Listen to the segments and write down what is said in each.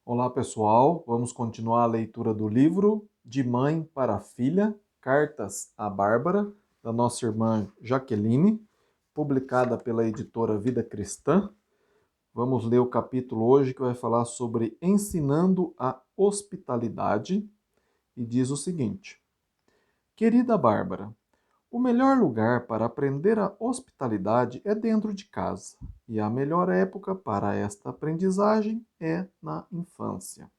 Olá, pessoal. Vamos continuar a leitura do livro De Mãe para Filha, Cartas à Bárbara, da nossa irmã Jaqueline, publicada pela editora Vida Cristã. Vamos ler o capítulo hoje que vai falar sobre ensinando a hospitalidade e diz o seguinte: Querida Bárbara, o melhor lugar para aprender a hospitalidade é dentro de casa, e a melhor época para esta aprendizagem é na infância.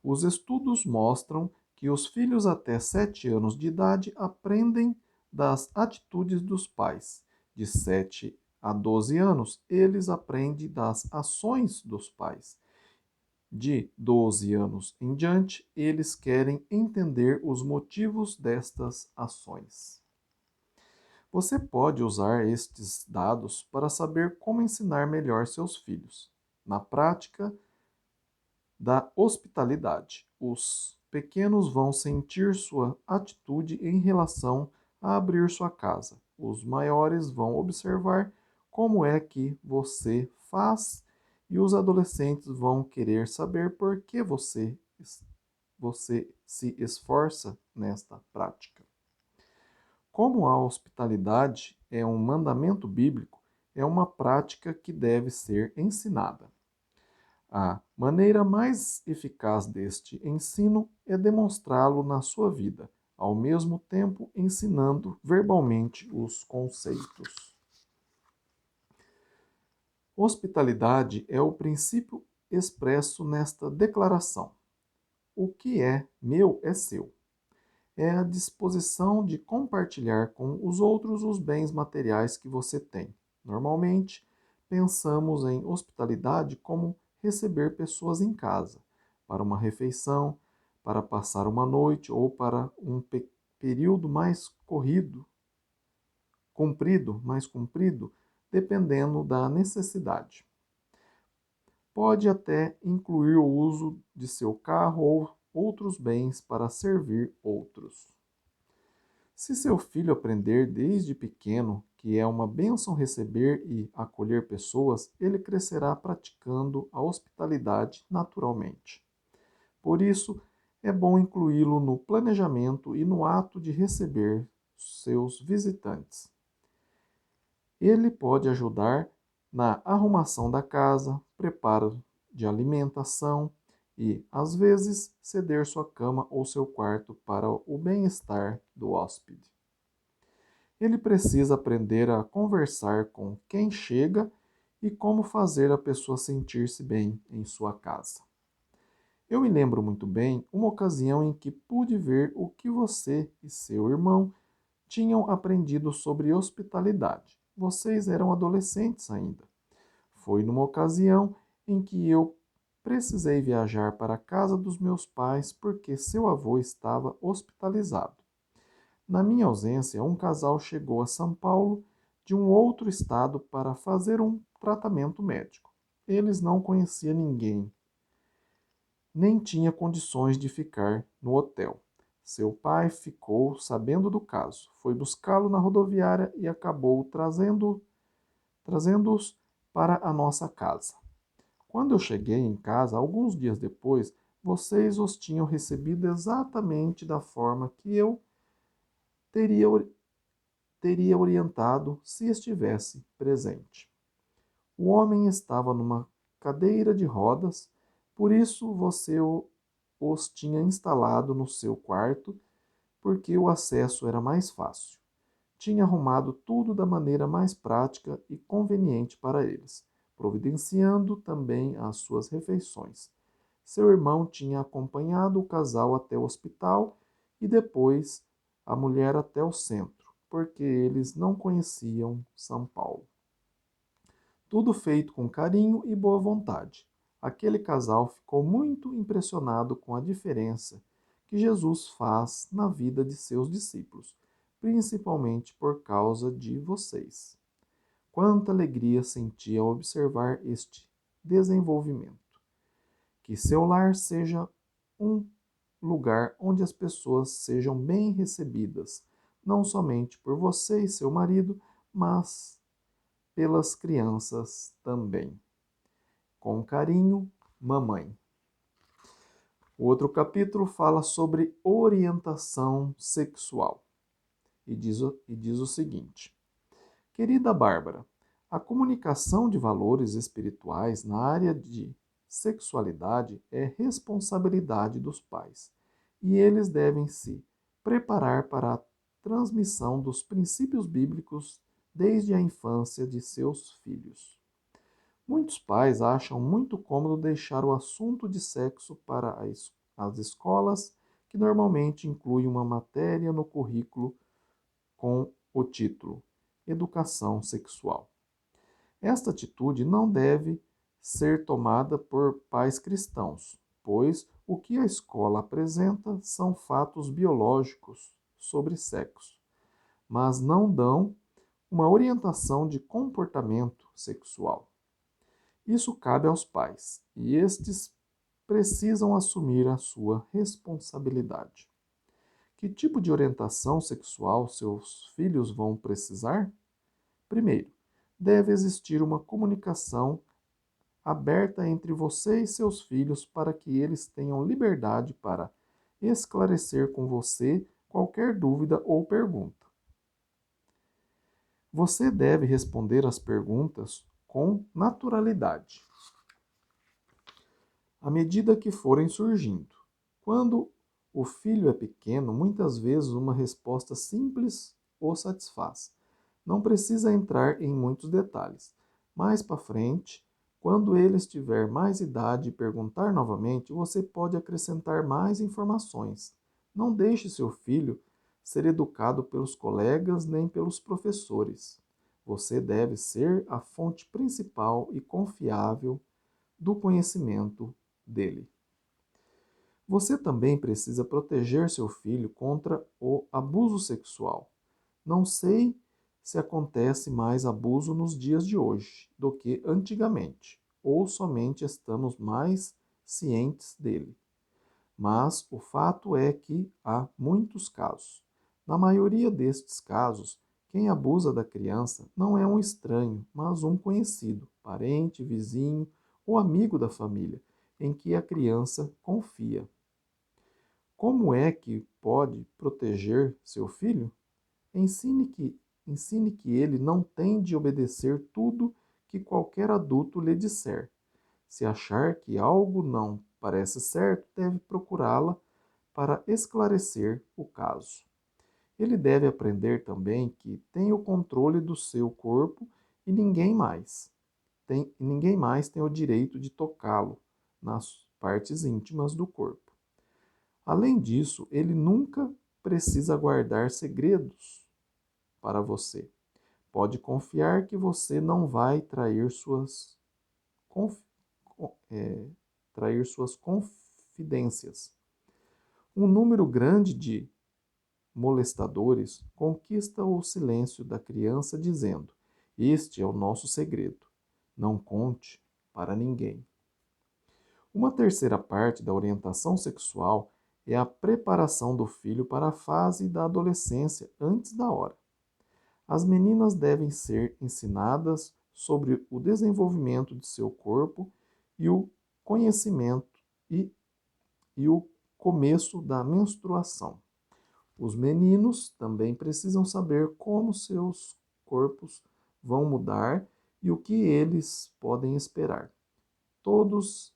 Os estudos mostram que os filhos até 7 anos de idade aprendem das atitudes dos pais. De 7 a 12 anos, eles aprendem das ações dos pais. De 12 anos em diante, eles querem entender os motivos destas ações. Você pode usar estes dados para saber como ensinar melhor seus filhos. Na prática, da hospitalidade. Os pequenos vão sentir sua atitude em relação a abrir sua casa. Os maiores vão observar como é que você faz e os adolescentes vão querer saber por que você se esforça nesta prática. Como a hospitalidade é um mandamento bíblico, é uma prática que deve ser ensinada. A maneira mais eficaz deste ensino é demonstrá-lo na sua vida, ao mesmo tempo ensinando verbalmente os conceitos. Hospitalidade é o princípio expresso nesta declaração. O que é meu é seu. É a disposição de compartilhar com os outros os bens materiais que você tem. Normalmente, pensamos em hospitalidade como receber pessoas em casa, para uma refeição, para passar uma noite ou para um período mais comprido, dependendo da necessidade. Pode até incluir o uso de seu carro ou outros bens para servir outros. Se seu filho aprender desde pequeno que é uma bênção receber e acolher pessoas, ele crescerá praticando a hospitalidade naturalmente. Por isso, é bom incluí-lo no planejamento e no ato de receber seus visitantes. Ele pode ajudar na arrumação da casa, preparo de alimentação e, às vezes, ceder sua cama ou seu quarto para o bem-estar do hóspede. Ele precisa aprender a conversar com quem chega e como fazer a pessoa sentir-se bem em sua casa. Eu me lembro muito bem uma ocasião em que pude ver o que você e seu irmão tinham aprendido sobre hospitalidade. Vocês eram adolescentes ainda. Foi numa ocasião em que eu precisei viajar para a casa dos meus pais porque seu avô estava hospitalizado. Na minha ausência, um casal chegou a São Paulo de um outro estado para fazer um tratamento médico. Eles não conheciam ninguém, nem tinha condições de ficar no hotel. Seu pai ficou sabendo do caso, foi buscá-lo na rodoviária e acabou trazendo-os para a nossa casa. Quando eu cheguei em casa, alguns dias depois, vocês os tinham recebido exatamente da forma que eu teria, teria orientado se estivesse presente. O homem estava numa cadeira de rodas, por isso você os tinha instalado no seu quarto, porque o acesso era mais fácil. Tinha arrumado tudo da maneira mais prática e conveniente para eles, providenciando também as suas refeições. Seu irmão tinha acompanhado o casal até o hospital e depois a mulher até o centro, porque eles não conheciam São Paulo. Tudo feito com carinho e boa vontade. Aquele casal ficou muito impressionado com a diferença que Jesus faz na vida de seus discípulos, principalmente por causa de vocês. Quanta alegria senti ao observar este desenvolvimento. Que seu lar seja um lugar onde as pessoas sejam bem recebidas, não somente por você e seu marido, mas pelas crianças também. Com carinho, mamãe. O outro capítulo fala sobre orientação sexual e diz o seguinte: Querida Bárbara, a comunicação de valores espirituais na área de sexualidade é responsabilidade dos pais e eles devem se preparar para a transmissão dos princípios bíblicos desde a infância de seus filhos. Muitos pais acham muito cômodo deixar o assunto de sexo para as escolas, que normalmente incluem uma matéria no currículo com o título Educação Sexual. Esta atitude não deve ser tomada por pais cristãos, pois o que a escola apresenta são fatos biológicos sobre sexo, mas não dão uma orientação de comportamento sexual. Isso cabe aos pais, e estes precisam assumir a sua responsabilidade. Que tipo de orientação sexual seus filhos vão precisar? Primeiro, deve existir uma comunicação aberta entre você e seus filhos para que eles tenham liberdade para esclarecer com você qualquer dúvida ou pergunta. Você deve responder às perguntas com naturalidade, à medida que forem surgindo. Quando o filho é pequeno, muitas vezes uma resposta simples o satisfaz. Não precisa entrar em muitos detalhes. Mais para frente, quando ele estiver mais idade e perguntar novamente, você pode acrescentar mais informações. Não deixe seu filho ser educado pelos colegas nem pelos professores. Você deve ser a fonte principal e confiável do conhecimento dele. Você também precisa proteger seu filho contra o abuso sexual. Não sei se acontece mais abuso nos dias de hoje do que antigamente, ou somente estamos mais cientes dele. Mas o fato é que há muitos casos. Na maioria destes casos, quem abusa da criança não é um estranho, mas um conhecido, parente, vizinho ou amigo da família, em que a criança confia. Como é que pode proteger seu filho? Ensine que, ensine que ele não tem de obedecer tudo que qualquer adulto lhe disser. Se achar que algo não parece certo, deve procurá-la para esclarecer o caso. Ele deve aprender também que tem o controle do seu corpo e ninguém mais tem o direito de tocá-lo nas partes íntimas do corpo. Além disso, ele nunca precisa guardar segredos para você. Pode confiar que você não vai conf, é, trair suas confidências. Um número grande de molestadores conquista o silêncio da criança dizendo: Este é o nosso segredo. Não conte para ninguém. Uma terceira parte da orientação sexual é a preparação do filho para a fase da adolescência antes da hora. As meninas devem ser ensinadas sobre o desenvolvimento de seu corpo e o conhecimento e o começo da menstruação. Os meninos também precisam saber como seus corpos vão mudar e o que eles podem esperar. Todos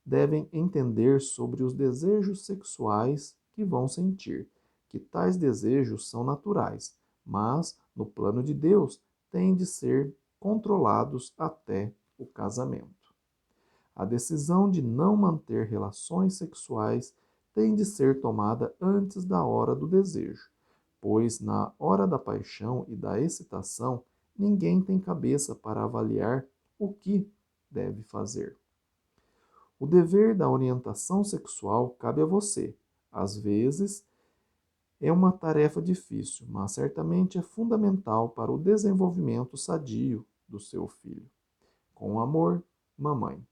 devem entender sobre os desejos sexuais que vão sentir, que tais desejos são naturais, mas, no plano de Deus, têm de ser controlados até o casamento. A decisão de não manter relações sexuais tem de ser tomada antes da hora do desejo, pois na hora da paixão e da excitação, ninguém tem cabeça para avaliar o que deve fazer. O dever da orientação sexual cabe a você. Às vezes, é uma tarefa difícil, mas certamente é fundamental para o desenvolvimento sadio do seu filho. Com amor, mamãe.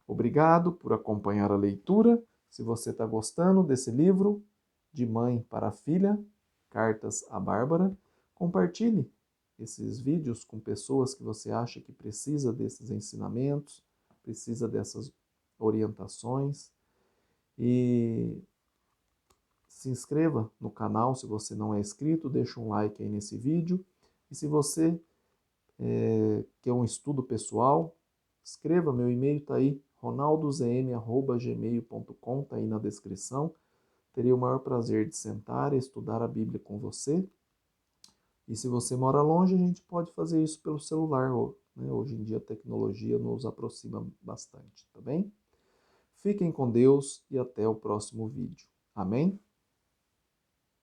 Obrigado por acompanhar a leitura. Se você está gostando desse livro, De Mãe para a Filha, Cartas à Bárbara, compartilhe esses vídeos com pessoas que você acha que precisa desses ensinamentos, precisa dessas orientações. E se inscreva no canal se você não é inscrito, deixa um like aí nesse vídeo. E se você quer um estudo pessoal, escreva, meu e-mail está aí, ronaldozm@gmail.com, está aí na descrição. Teria o maior prazer de sentar e estudar a Bíblia com você. E se você mora longe, a gente pode fazer isso pelo celular. Né? Hoje em dia a tecnologia nos aproxima bastante, tá bem? Fiquem com Deus e até o próximo vídeo. Amém?